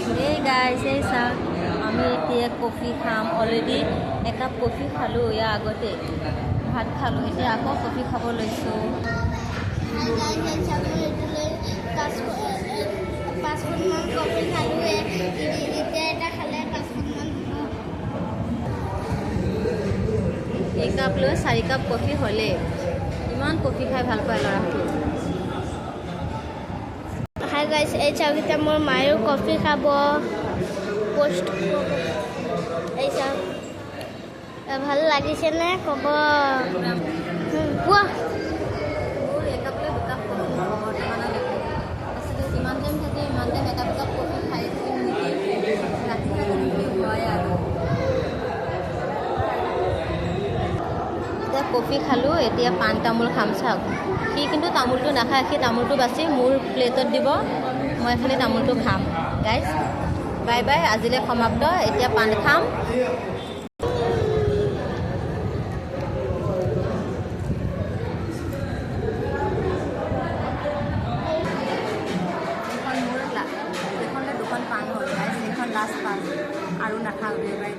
Hey guys, hey sir. আমি এতিয়া coffee খাম অলৰেডি একাপ কফি খালোঁ ইয়াৰ আগতে ভাত খালোঁ এতিয়া আকৌ কফি খাব লৈছোঁ এক কাপ লৈ 4 কাপ কফি হ'লে ইমান কফি খাই ভাল পায় ল'ৰাটো হাই গাইছ এই চাওকিটা মোৰ মায়েও কফি খাব পোষ্ট এই চাও ভাল লাগিছেনে ক'ব কোৱা মোৰ একাপ লৈ 2 কাপ কফি বৰ্তমানলৈকে আচলতে যিমান টাইম থাকে ইমান টাইম একাপ কফি খাই ৰাতি হয় আৰু এতিয়া কফি খালোঁ এতিয়া পাণ তামোল খাম চাওক সি কিন্তু তামোলটো নাখায় সি তামোলটো বাছি মোৰ প্লেটত দিব মই খালি তামোলটো খাম গাইজ বাই বাই আজিলৈ সমাপ্ত এতিয়া পাণ খাম এইখনলৈ 2খন পাণ হ'ল গাইজ এইখন লাষ্ট পাণ আৰু নাখাওঁ বাই